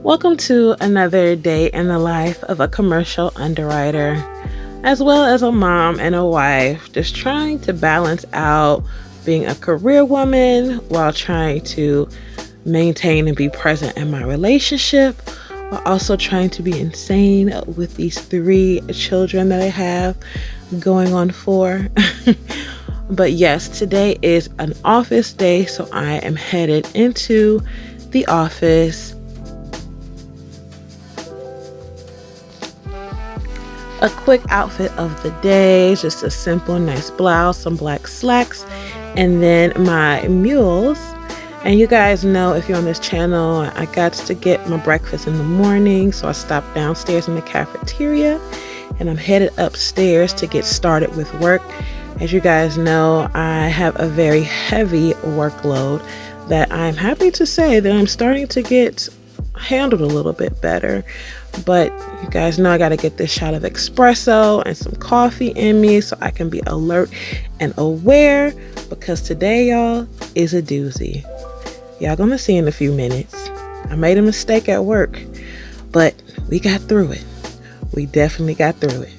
Welcome to another day in the life of a commercial underwriter, as well as a mom and a wife, just trying to balance out being a career woman while trying to maintain and be present in my relationship, while also trying to be insane with these 3 children that I have going on 4. But yes, today is an office day, so I am headed into the office. A quick outfit of the day, just a simple nice blouse, some black slacks, and then my mules. And you guys know, if you're on this channel, I got to get my breakfast in the morning, so I stopped downstairs in the cafeteria and I'm headed upstairs to get started with work. As you guys know, I have a very heavy workload that I'm happy to say that I'm starting to get handled a little bit better. But you guys know I got to get this shot of espresso and some coffee in me so I can be alert and aware, because today, y'all, is a doozy. Y'all gonna see in a few minutes. I made a mistake at work, but we got through it. We definitely got through it.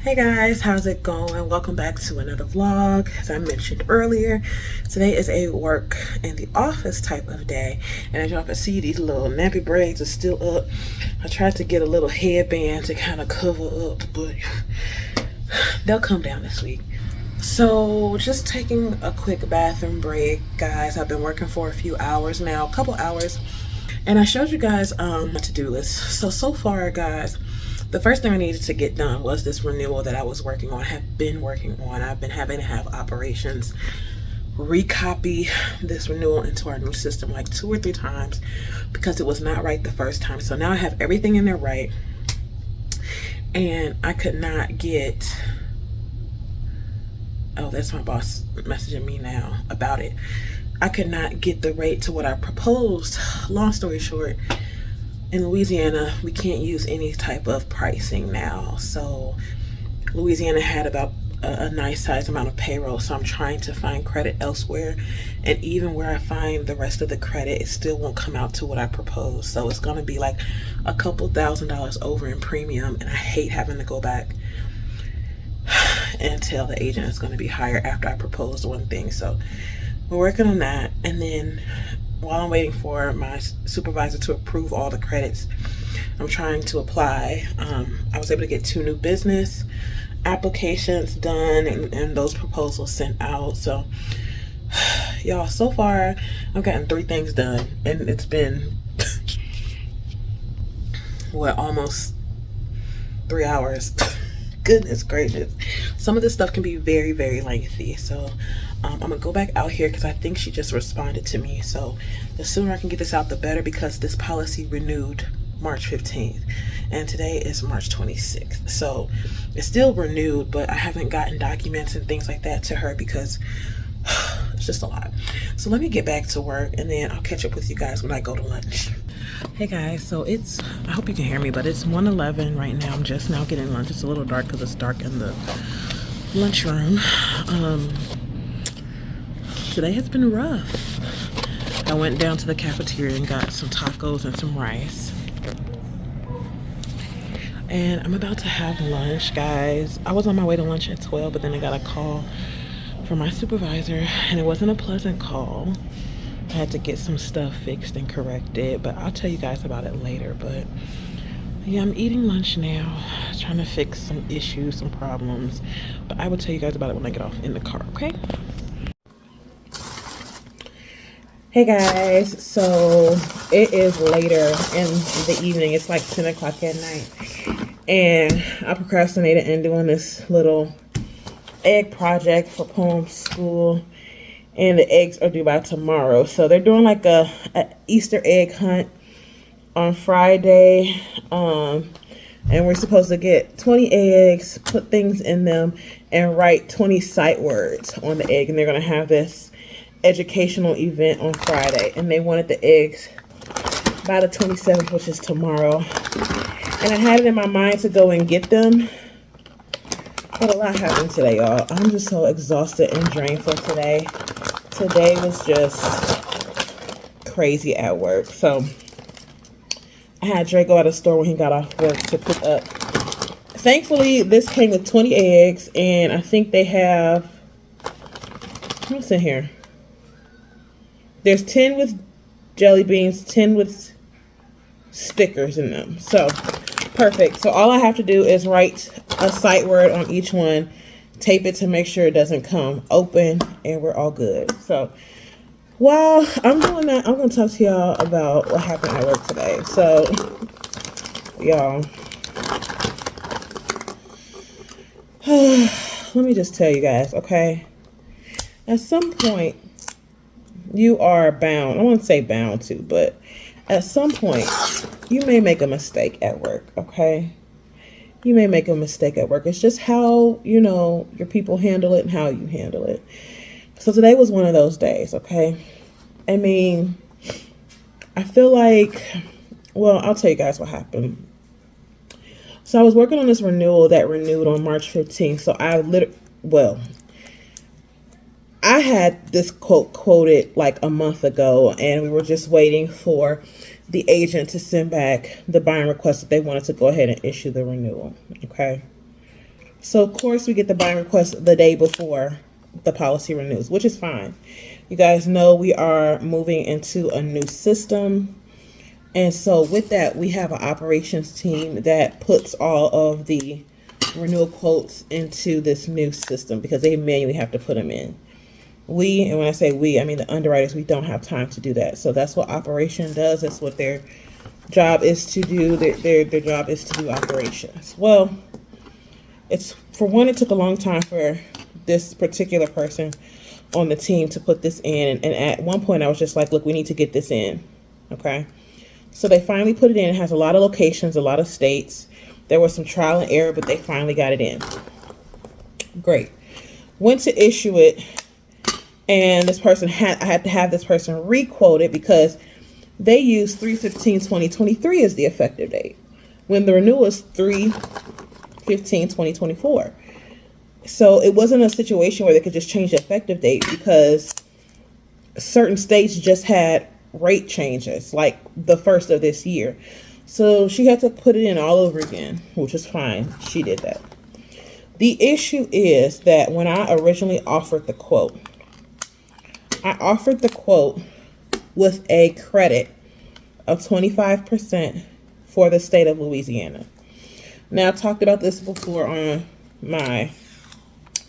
Hey guys, how's it going? Welcome back to another vlog. As I mentioned earlier, today is a work in the office type of day, and as y'all can see, these little nappy braids are still up. I tried to get a little headband to kind of cover up, but they'll come down this week. So just taking a quick bathroom break, guys. I've been working for a few hours now, a couple hours, and I showed you guys my to-do list. So far, guys, the first thing I needed to get done was this renewal that I was working on, have been working on. I've been having to have operations recopy this renewal into our new system like 2 or 3 times because it was not right the first time. So now I have everything in there right, and I could not get, oh, that's my boss messaging me now about it. I could not get the rate to what I proposed. Long story short, in Louisiana, we can't use any type of pricing now. So Louisiana had about a nice size amount of payroll, so I'm trying to find credit elsewhere, and even where I find the rest of the credit, it still won't come out to what I proposed. So it's going to be like a couple $1,000s over in premium, and I hate having to go back and tell the agent it's going to be higher after I proposed one thing. So we're working on that, and then while I'm waiting for my supervisor to approve all the credits, I'm trying to apply. I was able to get 2 new business applications done and those proposals sent out. So y'all, so far I've gotten 3 things done, and it's been what, almost 3 hours. Goodness gracious. Some of this stuff can be very, very lengthy. So I'm gonna go back out here because I think she just responded to me. So the sooner I can get this out, the better, because this policy renewed March 15th and today is March 26th. So it's still renewed, but I haven't gotten documents and things like that to her because it's just a lot. So let me get back to work, and then I'll catch up with you guys when I go to lunch. Hey guys, so it's, I hope you can hear me, but it's 1:11 right now. I'm just now getting lunch. It's a little dark because it's dark in the lunchroom. Today has been rough. I went down to the cafeteria and got some tacos and some rice, and I'm about to have lunch, guys. I was on my way to lunch at 12, but then I got a call from my supervisor, and it wasn't a pleasant call. I had to get some stuff fixed and corrected, but I'll tell you guys about it later. But yeah, I'm eating lunch now, trying to fix some issues, some problems, but I will tell you guys about it when I get off in the car, okay? Hey guys, so it is later in the evening. It's like 10 o'clock at night, and I procrastinated in doing this little egg project for poem school, and the eggs are due by tomorrow. So they're doing like a Easter egg hunt on Friday, and we're supposed to get 20 eggs, put things in them, and write 20 sight words on the egg, and they're gonna have this educational event on Friday, and they wanted the eggs by the 27th, which is tomorrow. And I had it in my mind to go and get them. But a lot happened today, y'all. I'm just so exhausted and drained for today. Today was just crazy at work. So I had Drake go out of the store when he got off work to pick up. Thankfully, this came with 20 eggs, and I think they have, what's in here? There's 10 with jelly beans, 10 with stickers in them. So perfect. So all I have to do is write a sight word on each one, tape it to make sure it doesn't come open, and we're all good. So while I'm doing that, I'm going to talk to y'all about what happened at work today. So y'all, let me just tell you guys, okay? At some point, you are bound. I won't say bound to, but at some point, you may make a mistake at work, okay? You may make a mistake at work. It's just how, you know, your people handle it and how you handle it. So today was one of those days, okay? I mean, I feel like, well, I'll tell you guys what happened. So I was working on this renewal that renewed on March 15th. So I had this quote quoted like a month ago, and we were just waiting for the agent to send back the buying request that they wanted to go ahead and issue the renewal. Okay. So of course we get the buying request the day before the policy renews, which is fine. You guys know we are moving into a new system. And so with that, we have an operations team that puts all of the renewal quotes into this new system because they manually have to put them in. And when I say we, I mean the underwriters, we don't have time to do that. So that's what operation does. That's what their job is to do. Their job is to do operations. Well, it took a long time for this particular person on the team to put this in. And at one point I was just like, look, we need to get this in. Okay. So they finally put it in. It has a lot of locations, a lot of states. There was some trial and error, but they finally got it in. Great. Went to issue it. And this person I had to have this person re-quote it because they use 3/15/2023 as the effective date when the renewal is 3/15/2024. So it wasn't a situation where they could just change the effective date because certain states just had rate changes like the first of this year. So she had to put it in all over again, which is fine. She did that. The issue is that when I originally offered the quote, I offered the quote with a credit of 25% for the state of Louisiana. Now, I've talked about this before on my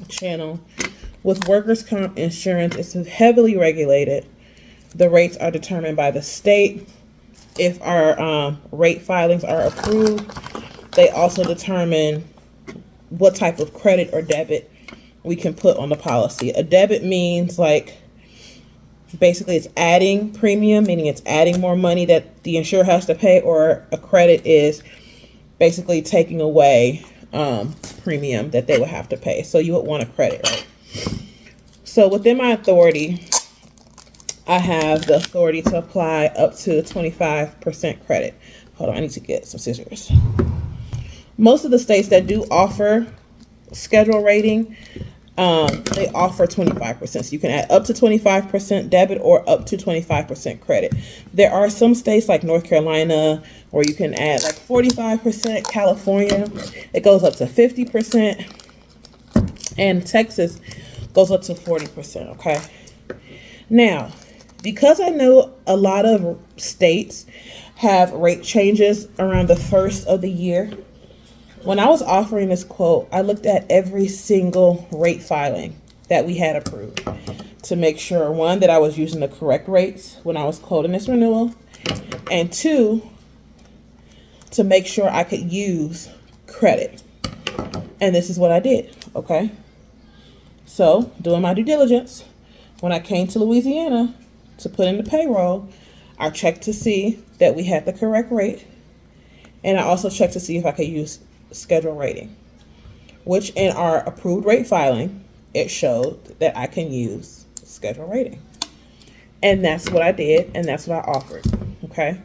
channel. With workers' comp insurance, it's heavily regulated. The rates are determined by the state. If our rate filings are approved, they also determine what type of credit or debit we can put on the policy. A debit means like basically it's adding premium, meaning it's adding more money that the insurer has to pay, or a credit is basically taking away premium that they would have to pay. So you would want a credit, right? So within my authority, I have the authority to apply up to 25% credit. Hold on, I need to get some scissors. Most of the states that do offer schedule rating, they offer 25%. So you can add up to 25% debit or up to 25% credit. There are some states like North Carolina where you can add like 45%. California, it goes up to 50%. And Texas goes up to 40%, okay? Now, because I know a lot of states have rate changes around the first of the year, when I was offering this quote, I looked at every single rate filing that we had approved to make sure, one, that I was using the correct rates when I was quoting this renewal, and two, to make sure I could use credit. And this is what I did, okay? So, doing my due diligence, when I came to Louisiana to put in the payroll, I checked to see that we had the correct rate, and I also checked to see if I could use schedule rating, which in our approved rate filing, it showed that I can use schedule rating. And that's what I did, and that's what I offered, okay?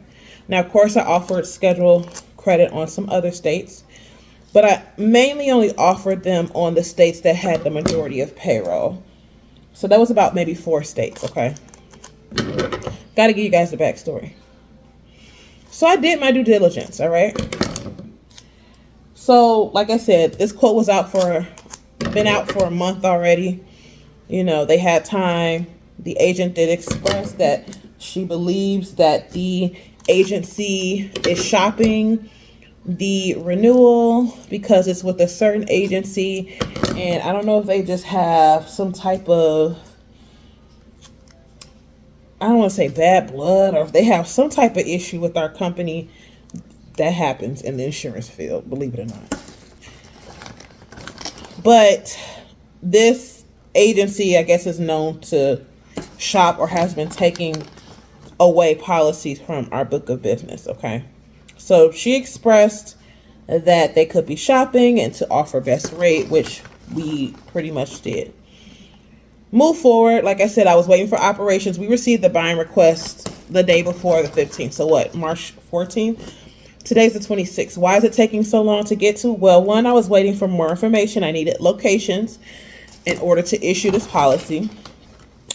Now, of course, I offered schedule credit on some other states, but I mainly only offered them on the states that had the majority of payroll. So that was about maybe 4 states, okay? Got to give you guys the backstory. So I did my due diligence, all right? So, like I said, this quote was been out for a month already. You know, they had time. The agent did express that she believes that the agency is shopping the renewal because it's with a certain agency. And I don't know if they just have some type of, I don't want to say bad blood, or if they have some type of issue with our company. That happens in the insurance field, believe it or not. But this agency, I guess, is known to shop or has been taking away policies from our book of business, okay? So she expressed that they could be shopping and to offer best rate, which we pretty much did. Move forward. Like I said, I was waiting for operations. We received the buying request the day before the 15th. So what, March 14th? Today's the 26th. Why is it taking so long to get to? Well, one, I was waiting for more information. I needed locations in order to issue this policy.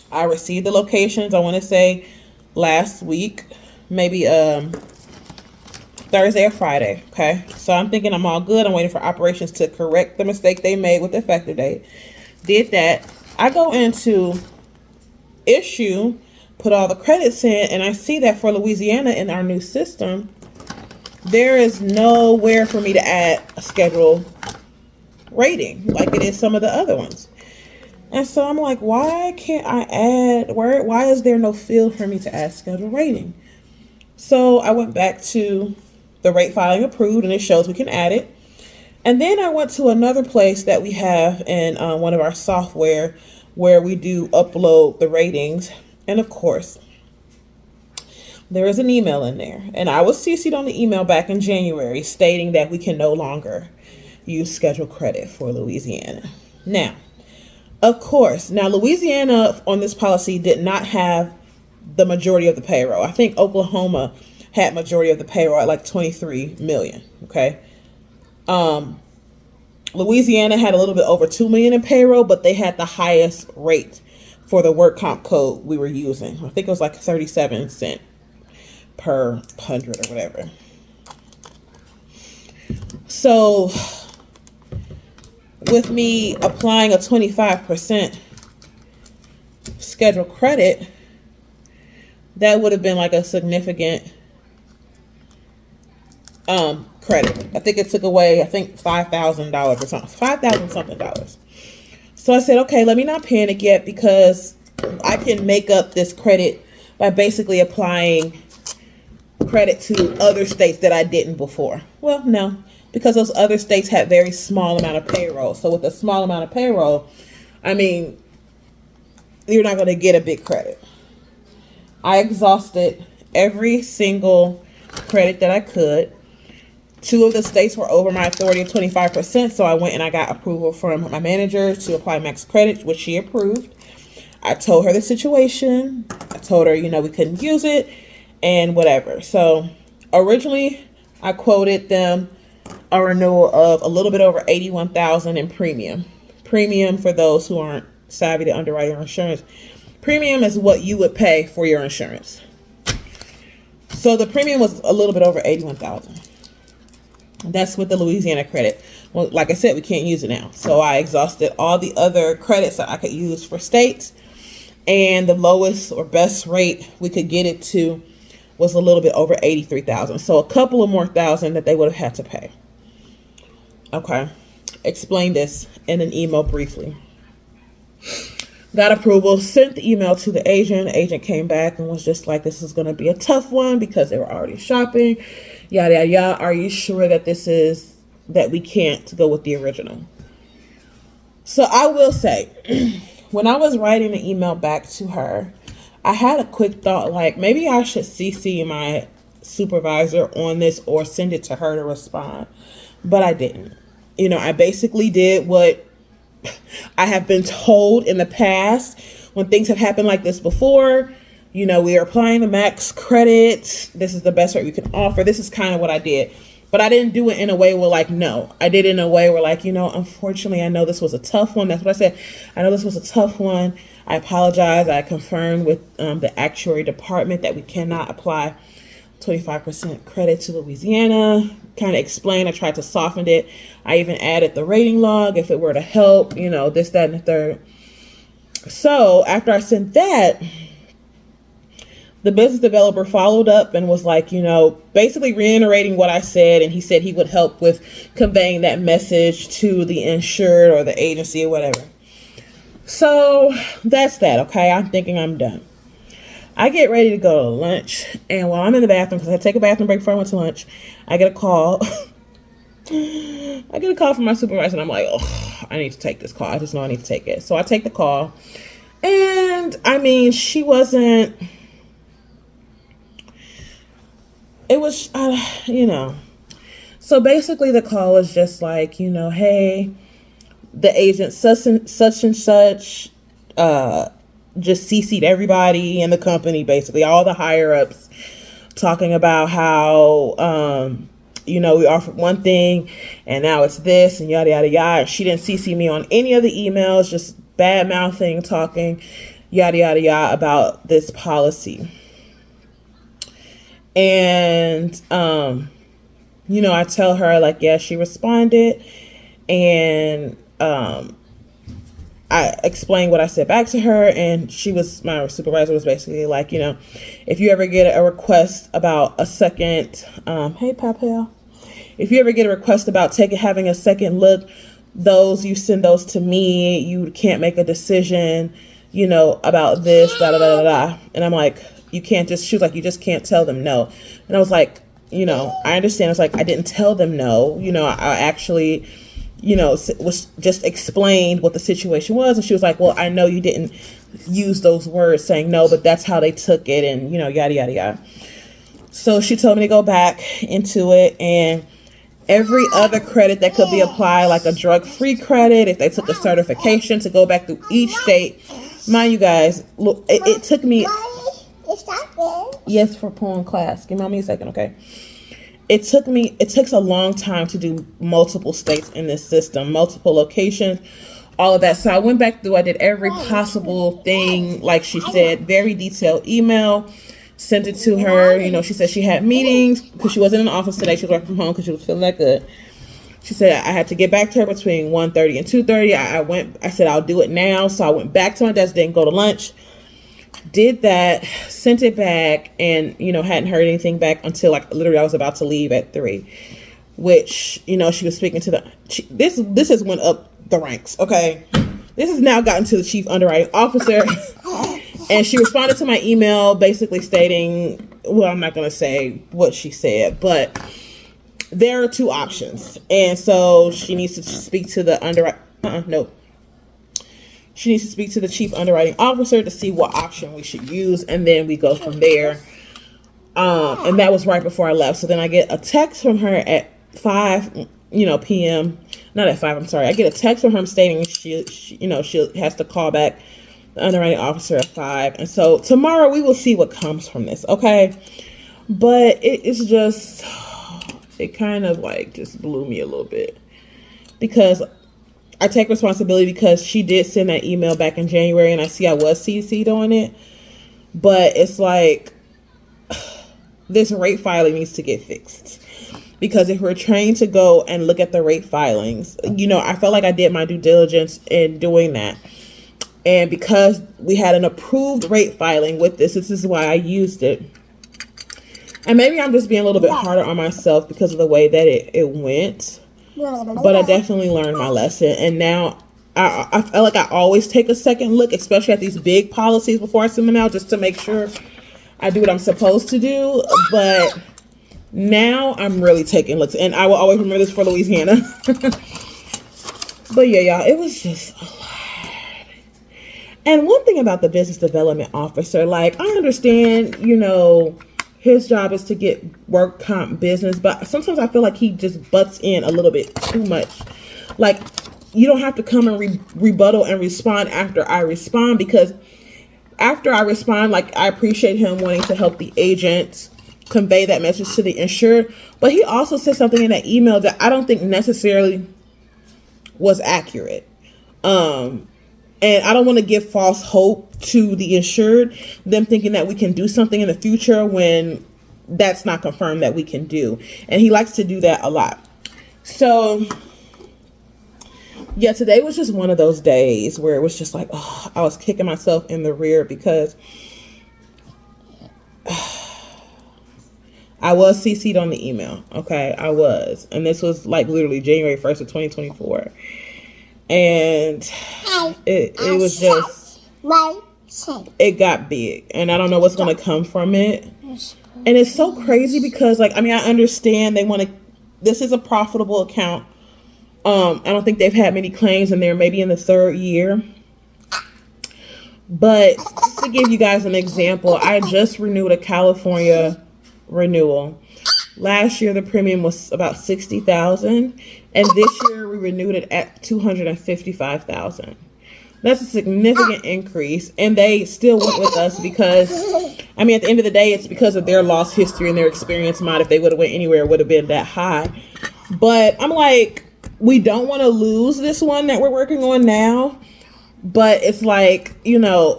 I received the locations, I want to say last week, maybe Thursday or Friday, okay? So I'm thinking I'm all good. I'm waiting for operations to correct the mistake they made with the effective date. Did that. I go into issue, put all the credits in, and I see that for Louisiana in our new system, there is nowhere for me to add a schedule rating like it is some of the other ones. And so I'm like, why can't I add, why is there no field for me to add schedule rating? So I went back to the rate filing approved, and it shows we can add it. And then I went to another place that we have in one of our software where we do upload the ratings. And of course, there is an email in there. And I was CC'd on the email back in January stating that we can no longer use schedule credit for Louisiana. Now, of course, Louisiana on this policy did not have the majority of the payroll. I think Oklahoma had majority of the payroll at like 23 million, okay? Louisiana had a little bit over 2 million in payroll, but they had the highest rate for the work comp code we were using. I think it was like 37 cents per 100 or whatever. So with me applying a 25% schedule credit, that would have been like a significant credit. I think it took away, $5,000 or something, $5,000 something dollars. So I said, okay, let me not panic yet, because I can make up this credit by basically applying credit to other states that I didn't before. Well, no, because those other states had very small amount of payroll. So with a small amount of payroll, I mean, you're not going to get a big credit. I exhausted every single credit that I could. 2 of the states were over my authority of 25%, so I went and I got approval from my manager to apply max credit, which she approved. I told her the situation. I told her, we couldn't use it and whatever. So originally I quoted them a renewal of a little bit over $81,000 in premium. Premium, for those who aren't savvy to underwriting or insurance, premium is what you would pay for your insurance. So the premium was a little bit over $81,000. That's with the Louisiana credit. Well, like I said, we can't use it now. So I exhausted all the other credits that I could use for states, and the lowest or best rate we could get it to was a little bit over $83,000. So a couple of more thousand that they would have had to pay. Okay. Explain this in an email briefly. Got approval, sent the email to the agent. Agent came back and was just like, this is going to be a tough one because they were already shopping. Yada, yada, yada. Are you sure that that we can't go with the original? So I will say, when I was writing the email back to her, I had a quick thought, like maybe I should CC my supervisor on this or send it to her to respond. But I didn't. I basically did what I have been told in the past when things have happened like this before. We are applying the max credit. This is the best rate we can offer. This is kind of what I did. But I didn't do it in a way where like, no, I did it in a way where like, unfortunately, I know this was a tough one. That's what I said. I know this was a tough one. I apologize. I confirmed with the actuary department that we cannot apply 25% credit to Louisiana. Kind of explained. I tried to soften it. I even added the rating log if it were to help, this, that, and the third. So after I sent that, the business developer followed up and was like, basically reiterating what I said. And he said he would help with conveying that message to the insured or the agency or whatever. So that's that. Okay. I'm thinking I'm done. I get ready to go to lunch. And while I'm in the bathroom, because I take a bathroom break before I went to lunch, I get a call. I get a call from my supervisor and I'm like, oh, I need to take this call. I just know I need to take it. So I take the call. And I mean, she wasn't... It was, so basically the call was just like, hey, the agent such and such, just CC'd everybody in the company, basically all the higher ups, talking about how, we offered one thing and now it's this and yada, yada, yada. She didn't CC me on any of the emails, just bad mouthing, talking, yada, yada, yada about this policy. And, I tell her like, yeah, she responded. And, I explained what I said back to her. And my supervisor was basically like, if you ever get a request about a second, hey, Papel, if you ever get a request about having a second look, you send those to me. You can't make a decision, about this, da, da, da, da, da. And I'm like, she was like, you just can't tell them no. And I was like, I understand. It's like, I didn't tell them no. I actually, was just explained what the situation was. And she was like, well, I know you didn't use those words saying no, but that's how they took it. And, yada, yada, yada. So she told me to go back into it and every other credit that could be applied, like a drug-free credit, if they took a certification, to go back through each state. Mind you guys, look, it took me... Yes, for pulling class. Give me a second, okay? It takes a long time to do multiple states in this system, multiple locations, all of that. So I went back through, I did every possible thing, like she said, very detailed email, sent it to her. She said she had meetings because she wasn't in the office today. She was working from home because she was feeling that good. She said I had to get back to her between 1:30 and 2:30. I said, I'll do it now. So I went back to my desk, didn't go to lunch. Did that, sent it back, and hadn't heard anything back until like literally I was about to leave at 3, which she was speaking to this has went up the ranks. Okay, this has now gotten to the chief underwriting officer, and she responded to my email basically stating, well, I'm not going to say what she said, but there are 2 options, and so she needs to speak to the She needs to speak to the chief underwriting officer to see what option we should use, and then we go from there. And that was right before I left. So then I get a text from her at 5, p.m. Not at 5. I'm sorry. I get a text from her stating she has to call back the underwriting officer at 5. And so tomorrow we will see what comes from this. Okay, but it's just, it kind of like just blew me a little bit because I take responsibility because she did send that email back in January and I see I was CC'd on it. But it's like, this rate filing needs to get fixed. Because if we're trained to go and look at the rate filings, I felt like I did my due diligence in doing that. And because we had an approved rate filing with this is why I used it. And maybe I'm just being a little bit harder on myself because of the way that it went. But I definitely learned my lesson. And now I feel like I always take a second look, especially at these big policies before I send them out, just to make sure I do what I'm supposed to do. But now I'm really taking looks. And I will always remember this for Louisiana. But yeah, y'all, it was just a lot. And one thing about the business development officer, like, I understand, his job is to get work comp business, but sometimes I feel like he just butts in a little bit too much. Like, you don't have to come and rebuttal and respond after I respond, because after I respond, like, I appreciate him wanting to help the agent, convey that message to the insured. But he also said something in that email that I don't think necessarily was accurate. And I don't want to give false hope to the insured, them thinking that we can do something in the future when that's not confirmed that we can do. And he likes to do that a lot. So yeah, today was just one of those days where it was just like, oh, I was kicking myself in the rear because I was CC'd on the email. Okay, I was. And this was like literally January 1st of 2024. And it was just, it got big. And I don't know what's going to come from it. And it's so crazy because, like, I mean, I understand they want to, this is a profitable account. I don't think they've had many claims and they're maybe in the 3rd year. But just to give you guys an example, I just renewed a California renewal. Last year, the premium was about $60,000. And this year, we renewed it at $255,000. That's a significant increase. And they still went with us because, I mean, at the end of the day, it's because of their loss history and their experience mod. If they would have went anywhere, it would have been that high. But I'm like, we don't want to lose this one that we're working on now. But it's like, you know,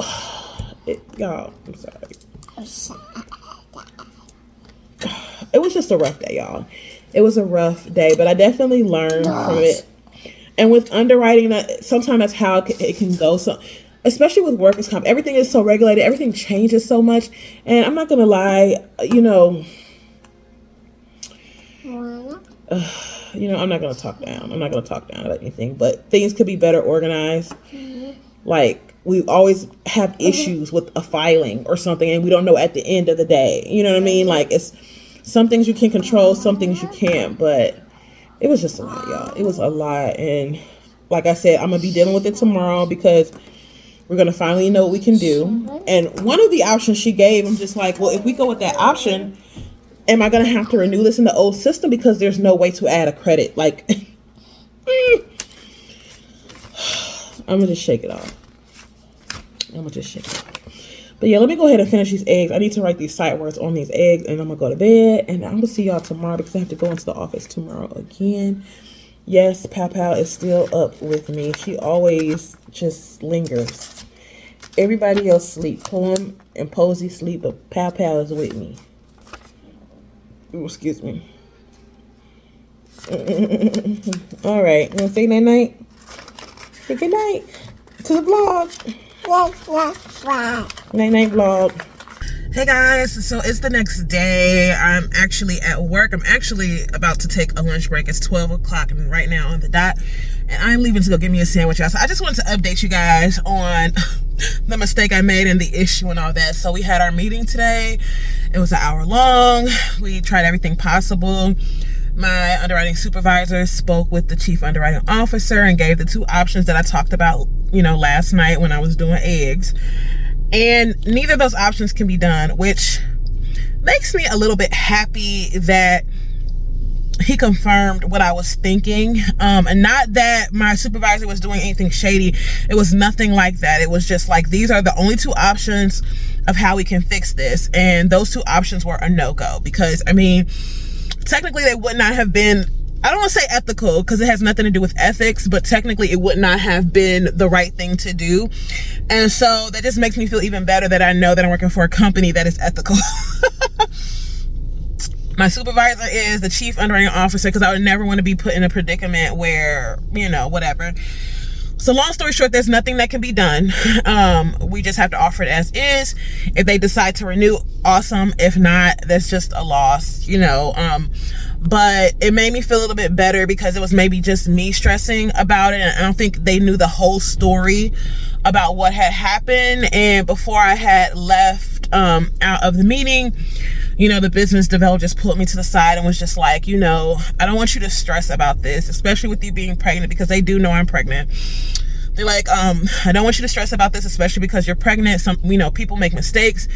y'all, I'm sorry. It was just a rough day, y'all. It was a rough day, but I definitely learned from it. And with underwriting, sometimes that's how it can go. So, especially with workers' comp, everything is so regulated. Everything changes so much. And I'm not going to lie, you know, I'm not going to talk down. I'm not going to talk down about anything. But things could be better organized. Like, we always have issues with a filing or something, and we don't know at the end of the day. You know what I mean? Like, it's some things you can control, some things you can't. But it was just a lot, y'all. It was a lot. And like I said, I'm going to be dealing with it tomorrow because we're going to finally know what we can do. And one of the options she gave, I'm just like, well, if we go with that option, am I going to have to renew this in the old system? Because there's no way to add a credit. Like, I'm going to just shake it off. But yeah, let me go ahead and finish these eggs. I need to write these sight words on these eggs, and I'm going to go to bed. And I'm going to see y'all tomorrow because I have to go into the office tomorrow again. Yes, Pow Pow is still up with me. She always just lingers. Everybody else sleep. Poem and Posey sleep, but Pow Pow is with me. Ooh, excuse me. All right. You want to say night night? Say good night to the vlog. Night night vlog. Hey guys, so it's the next day. I'm actually at work. I'm actually about to take a lunch break. It's 12 o'clock and right now on the dot. And I'm leaving to go get me a sandwich. So I just wanted to update you guys on the mistake I made and the issue and all that. So we had our meeting today. It was an hour long. We tried everything possible. My underwriting supervisor spoke with the chief underwriting officer and gave the 2 options that I talked about, you know, last night when I was doing eggs. And neither of those options can be done, which makes me a little bit happy that he confirmed what I was thinking. And not that my supervisor was doing anything shady. It was nothing like that. It was just like, these are the only 2 options of how we can fix this. And those 2 options were a no-go because, I mean, technically they would not have been, I don't want to say ethical because it has nothing to do with ethics, but technically it would not have been the right thing to do. And so that just makes me feel even better that I know that I'm working for a company that is ethical. My supervisor is the chief underwriting officer because I would never want to be put in a predicament where, you know, whatever. So long story short, there's nothing that can be done. We just have to offer it as is. If they decide to renew, awesome. If not, that's just a loss, you know. But it made me feel a little bit better because it was maybe just me stressing about it. And I don't think they knew the whole story about what had happened. And before I had left out of the meeting, you know, the business developer just pulled me to the side and was just like, you know, I don't want you to stress about this, especially with you being pregnant, because they do know I'm pregnant. They're like, I don't want you to stress about this, especially because you're pregnant. Some, you know, people make mistakes.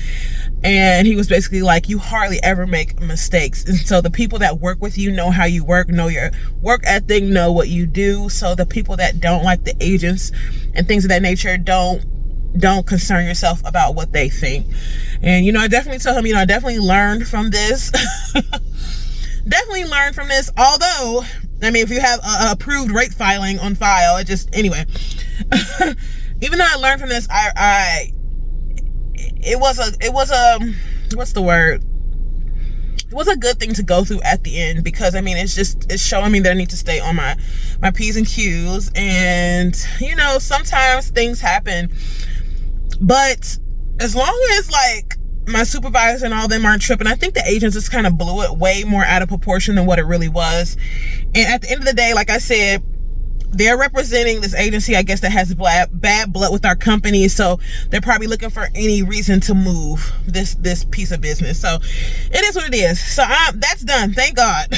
And he was basically like, you hardly ever make mistakes. And so the people that work with you know how you work, know your work ethic, know what you do. So the people that don't, like the agents and things of that nature, don't don't concern yourself about what they think. And I definitely tell him, I definitely learned from this. Definitely learned from this. Although, I mean, if you have a approved rate filing on file, it just, anyway. Even though I learned from this, it was a what's the word? It was a good thing to go through at the end, because I mean, it's showing me that I need to stay on my P's and Q's. And sometimes things happen, but as long as like my supervisor and all them aren't tripping, I think the agents just kind of blew it way more out of proportion than what it really was. And at the end of the day, like I said, they're representing this agency, I guess, that has bad blood with our company. So they're probably looking for any reason to move this piece of business. So it is what it is. So that's done. Thank God.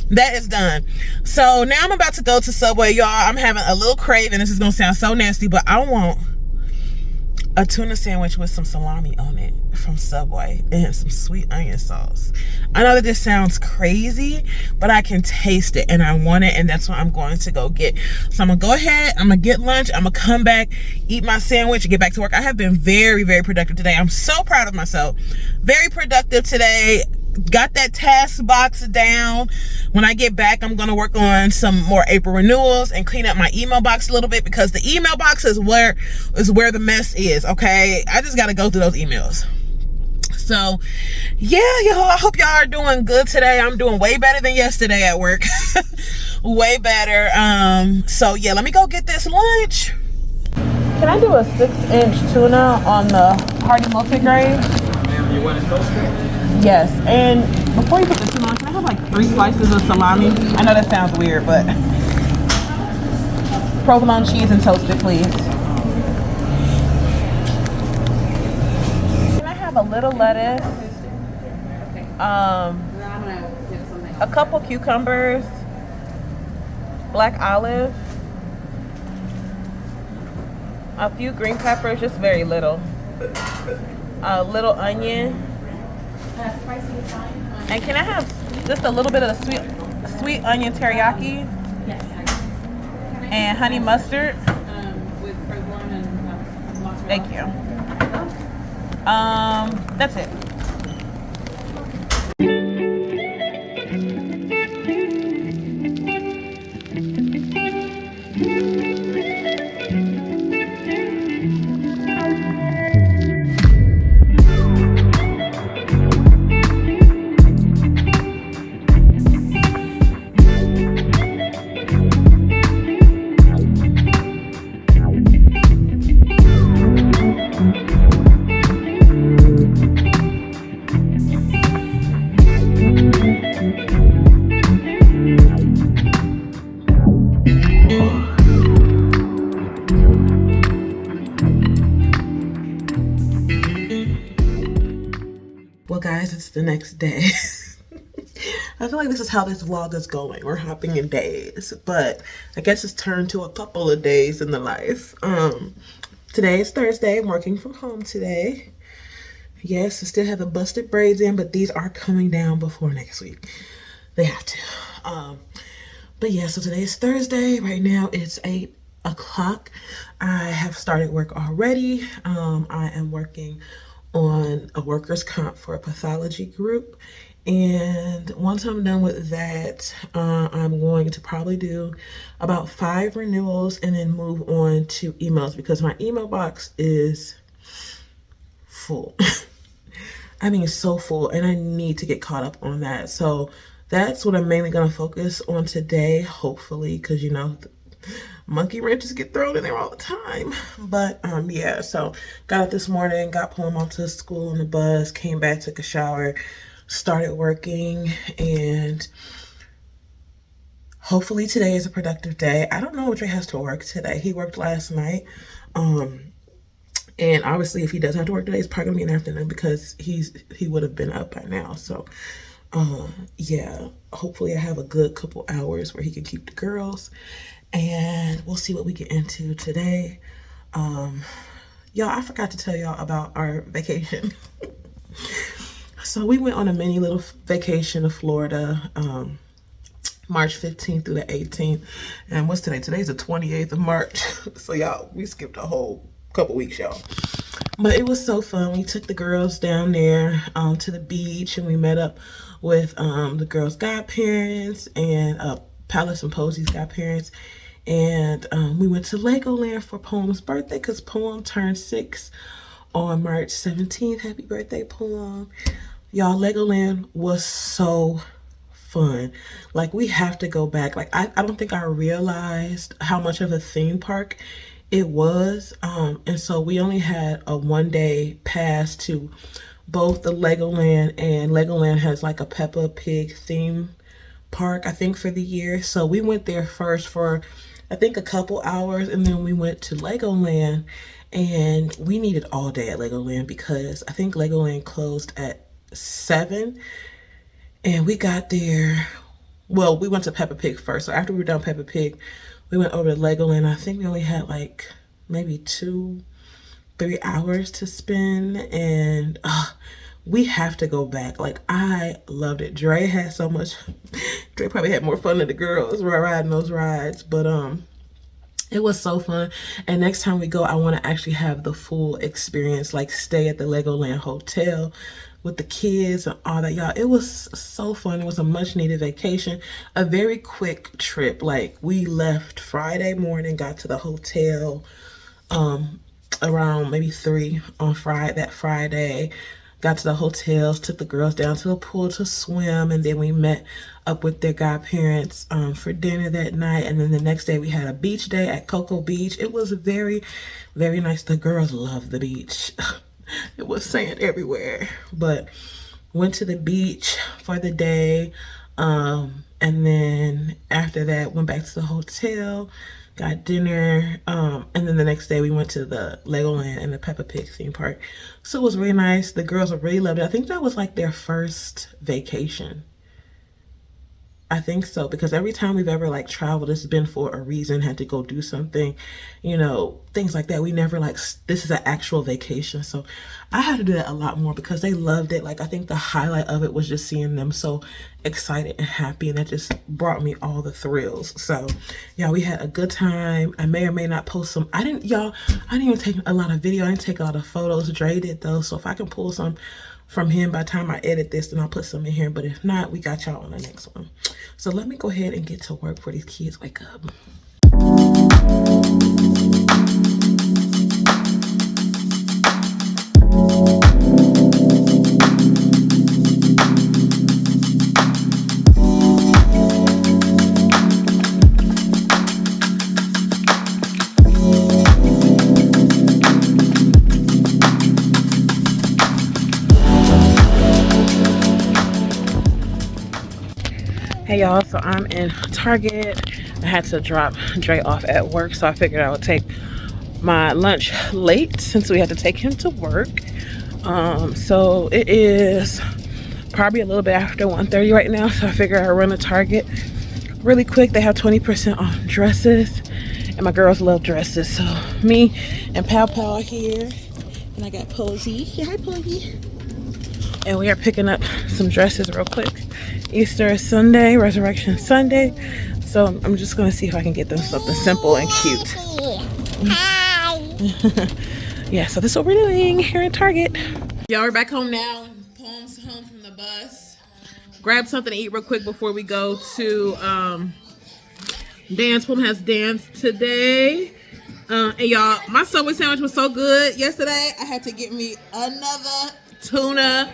That is done. So now I'm about to go to Subway, y'all. I'm having a little craving. This is going to sound so nasty, but I want a tuna sandwich with some salami on it from Subway and some sweet onion sauce. I know that this sounds crazy, but I can taste it and I want it, and that's what I'm going to go get. So I'm gonna go ahead, I'm gonna get lunch, I'm gonna come back, eat my sandwich, and get back to work. I have been very, very productive today. I'm so proud of myself. Very productive today. Got that task box down. When I get back, I'm gonna work on some more April renewals and clean up my email box a little bit, because the email box is where the mess is. Okay, I just gotta go through those emails. So yeah, y'all, I hope y'all are doing good today. I'm doing way better than yesterday at work. Way better. So yeah, let me go get this lunch. Can I do a 6-inch tuna on the hearty multigrain? Ma'am, you want it toasted? Yes, and before you put the tuna on, can I have like 3 slices of salami? I know that sounds weird, but provolone cheese and toasted, please. Can I have a little lettuce? A couple cucumbers, black olive, a few green peppers, just very little, a little onion. And can I have just a little bit of the sweet onion teriyaki? Yes. And honey mustard? With provolone and mozzarella. Thank you. That's it. Well, guys, it's the next day. I feel like this is how this vlog is going. We're hopping in days, but I guess it's turned to a couple of days in the life. Today is Thursday. I'm working from home today. Yes, I still have the busted braids in, but these are coming down before next week. They have to. But yeah, so today is Thursday. Right now it's 8 o'clock. I have started work already. I am working on a workers' comp for a pathology group. And once I'm done with that, I'm going to probably do about 5 renewals and then move on to emails, because my email box is full. I mean, it's so full, and I need to get caught up on that. So that's what I'm mainly going to focus on today, hopefully, because monkey wrenches get thrown in there all the time. But yeah, so got up this morning, got Plum off to school on the bus, came back, took a shower, started working, and hopefully today is a productive day. I don't know if Trey has to work today. He worked last night. And obviously if he does have to work today, it's probably gonna be in the afternoon, because he would have been up by now. So yeah, hopefully I have a good couple hours where he can keep the girls, and we'll see what we get into today. Y'all, I forgot to tell y'all about our vacation. So we went on a mini little vacation to Florida, March 15th through the 18th. And what's today? Today's the 28th of March. So y'all, we skipped a whole couple weeks, y'all. But it was so fun. We took the girls down there to the beach, and we met up with the girls' godparents and Palace and Posey's godparents. And we went to Legoland for Poem's birthday because Poem turned 6 on March 17th. Happy birthday, Poem. Y'all, Legoland was so fun. Like, we have to go back. Like, I don't think I realized how much of a theme park it was. And so we only had a 1-day pass to both the Legoland, and Legoland has like a Peppa Pig theme park, I think, for the year. So we went there first for I think a couple hours, and then we went to Legoland, and we needed all day at Legoland because I think Legoland closed at 7, and we got there. Well, we went to Peppa Pig first. So after we were done Peppa Pig, we went over to Legoland. I think we only had like maybe 2-3 hours to spend, and we have to go back. Like, I loved it. Dre had so much. Dre probably had more fun than the girls riding those rides, but it was so fun. And next time we go, I want to actually have the full experience, like stay at the Legoland hotel with the kids and all that. Y'all, it was so fun. It was a much needed vacation, a very quick trip. Like, we left Friday morning, got to the hotel around maybe 3 on Friday. Got to the hotels, took the girls down to the pool to swim, and then we met up with their godparents for dinner that night. And then the next day we had a beach day at Cocoa Beach. It was very, very nice. The girls loved the beach. It was sand everywhere, but went to the beach for the day. And then after that, went back to the hotel, got dinner, and then the next day we went to the Legoland and the Peppa Pig theme park. So it was really nice. The girls really loved it. I think that was like their first vacation. I think so, because every time we've ever like traveled, it's been for a reason, had to go do something, you know, things like that. We never like, this is an actual vacation. So I had to do that a lot more because they loved it. Like, I think the highlight of it was just seeing them so excited and happy, and that just brought me all the thrills. So yeah, we had a good time. I may or may not post some. I didn't even take a lot of video. I didn't take a lot of photos. Dre did though. So if I can pull some from him by the time I edit this, then I'll put some in here. But if not, we got y'all on the next one. So let me go ahead and get to work before these kids wake up. Hey y'all, so I'm in Target. I had to drop Dre off at work, so I figured I would take my lunch late since we had to take him to work. So it is probably a little bit after 1:30 right now, so I figured I'd run to Target really quick. They have 20% off dresses, and my girls love dresses. So me and Pow Pow are here, and I got Posey. Say hi, Posey. And we are picking up some dresses real quick. Easter Sunday, Resurrection Sunday. So I'm just gonna see if I can get them something simple and cute. Hi. Yeah, so this is what we're doing here at Target. Y'all, we're back home now. Poem's home from the bus. Grab something to eat real quick before we go to dance. Poem has dance today. And y'all, my Subway sandwich was so good yesterday. I had to get me another tuna.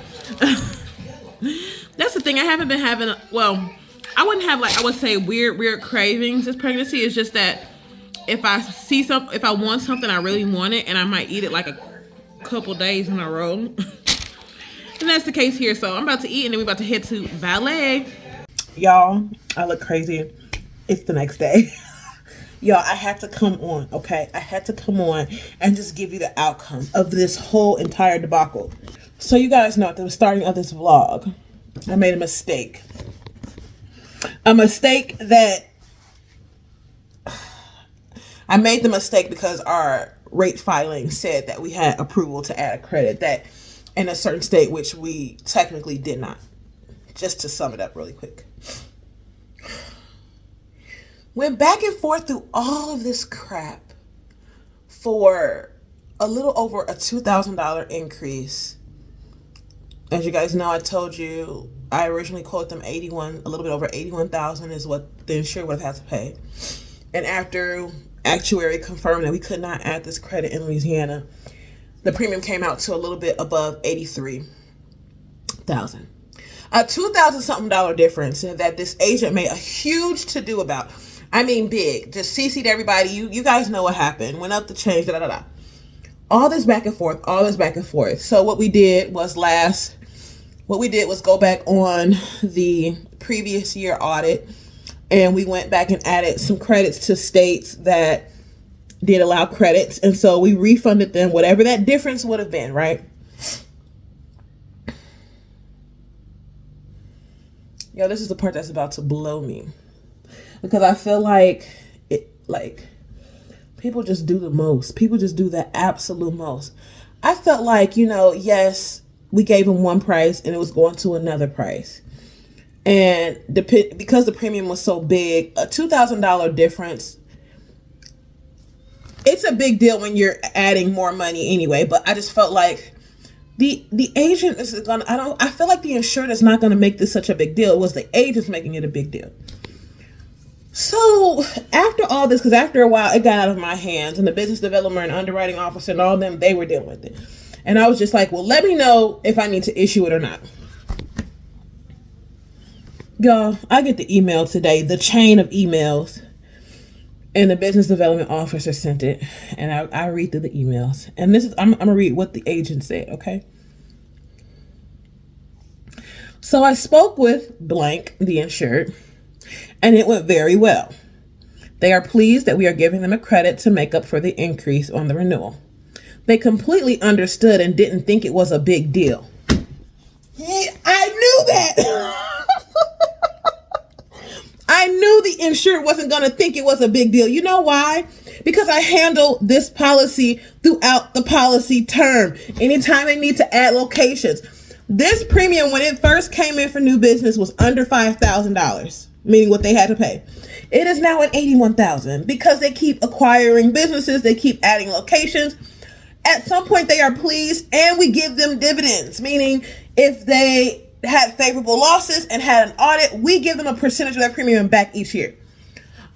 That's the thing. I haven't been having, well, I wouldn't have like, I would say weird cravings this pregnancy. It's just that if I want something, I really want it, and I might eat it like a couple days in a row. And that's the case here. So I'm about to eat, and then we're about to head to ballet. Y'all, I look crazy. It's the next day. Y'all, I had to come on, okay? I had to come on and just give you the outcome of this whole entire debacle. So you guys know at the starting of this vlog, I made a mistake. A mistake that I made the mistake because our rate filing said that we had approval to add a credit that in a certain state, which we technically did not. Just to sum it up really quick. Went back and forth through all of this crap for a little over a $2,000 increase. As you guys know, I told you I originally quoted them a little bit over 81,000 is what the insured would have had to pay. And after actuary confirmed that we could not add this credit in Louisiana, the premium came out to a little bit above 83,000. A $2,000 something difference that this agent made a huge to do about. I mean, big. Just CC'd everybody. You guys know what happened. Went up the change. Da da da. All this back and forth. So what we did was go back on the previous year audit, and we went back and added some credits to states that did allow credits, and so we refunded them whatever that difference would have been, right? Yo, this is the part that's about to blow me, because I feel like people just do the most. People just do the absolute most. I felt like, yes, we gave them one price and it was going to another price. And because the premium was so big, a $2,000 difference, it's a big deal when you're adding more money anyway. But I just felt like the agent is I feel like the insured is not gonna make this such a big deal. It was the agents making it a big deal. So after all this, because after a while it got out of my hands, and the business development and underwriting officer and all them, they were dealing with it. And I was just like, well, let me know if I need to issue it or not. Y'all, I get the email today, the chain of emails, and the business development officer sent it. And I read through the emails. And I'm going to read what the agent said, okay? So I spoke with blank, the insured, and it went very well. They are pleased that we are giving them a credit to make up for the increase on the renewal. They completely understood and didn't think it was a big deal. Yeah, I knew that. I knew the insured wasn't going to think it was a big deal. You know why? Because I handle this policy throughout the policy term. Anytime they need to add locations. This premium, when it first came in for new business, was under $5,000, meaning what they had to pay. It is now at $81,000 because they keep acquiring businesses. They keep adding locations. At some point, they are pleased, and we give them dividends, meaning if they had favorable losses and had an audit, we give them a percentage of their premium back each year.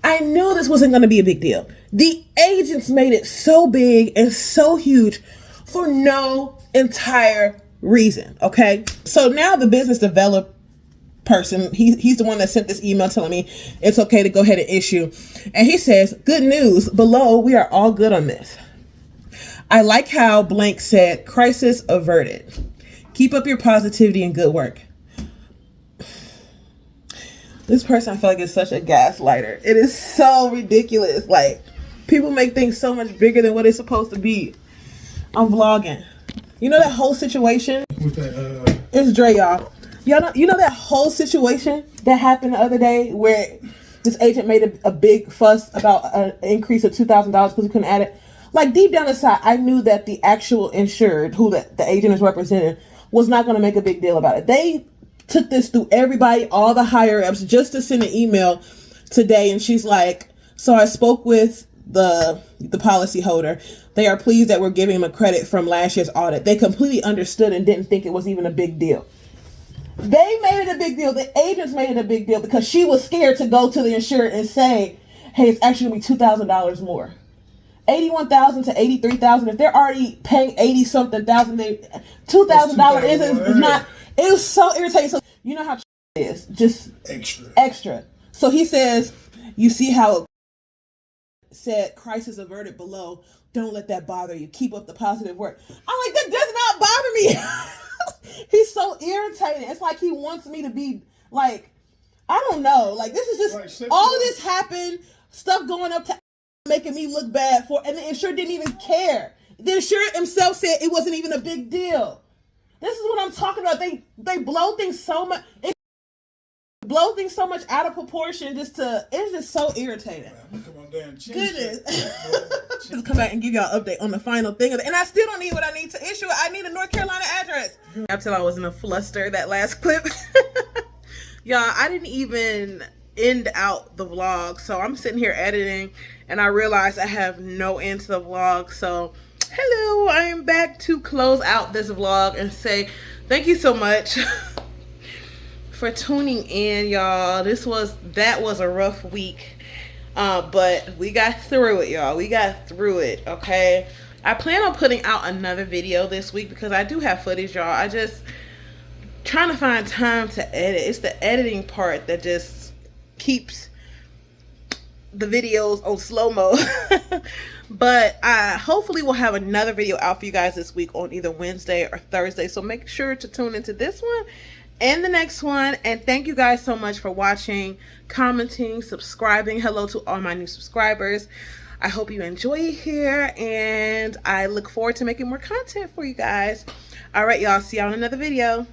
I knew this wasn't going to be a big deal. The agents made it so big and so huge for no entire reason, okay? So now the business development person, he's the one that sent this email telling me it's okay to go ahead and issue. And he says, good news, below, we are all good on this. I like how blank said, crisis averted. Keep up your positivity and good work. This person, I feel like, is such a gaslighter. It is so ridiculous. Like, people make things so much bigger than what it's supposed to be. I'm vlogging. You know that whole situation? With that, It's Dre, y'all. You know that whole situation that happened the other day where this agent made a big fuss about an increase of $2,000 because he couldn't add it? Like, deep down inside, I knew that the actual insured, who the agent is representing, was not going to make a big deal about it. They took this through everybody, all the higher ups, just to send an email today. And she's like, so I spoke with the policy holder. They are pleased that we're giving them a credit from last year's audit. They completely understood and didn't think it was even a big deal. They made it a big deal. The agents made it a big deal because she was scared to go to the insured and say, hey, it's actually going to be $2,000 more. 81,000 to 83,000. If they're already paying 80 something thousand, $2,000 is not. It was so irritating. So you know how it is, just extra. So he says, you see how it said crisis averted below. Don't let that bother you. Keep up the positive work. I'm like, that does not bother me. He's so irritated. It's like he wants me to be like, I don't know. Like, this is just all this happened. Stuff going up to making me look bad for, and the insurer didn't even care. The insurer himself said it wasn't even a big deal. This is what I'm talking about. They blow things so much. Blow things so much out of proportion. It's just so irritating. Goodness. Just come back and give y'all an update on the final thing. And I still don't need what I need to issue. I need a North Carolina address. Until I was in a fluster that last clip. Y'all, I didn't even end out the vlog. So I'm sitting here editing and I realized I have no end to the vlog. So Hello, I am back to close out this vlog and say thank you so much for tuning in, y'all. That was a rough week, but we got through it, y'all. We got through it. Okay, I plan on putting out another video this week because I do have footage, y'all. I just trying to find time to edit. It's the editing part that just keeps the videos on slow-mo. But I hopefully will have another video out for you guys this week on either Wednesday or Thursday, so make sure to tune into this one and the next one. And thank you guys so much for watching, commenting, subscribing. Hello to all my new subscribers. I hope you enjoy it here, and I look forward to making more content for you guys. All right, y'all, see y'all in another video.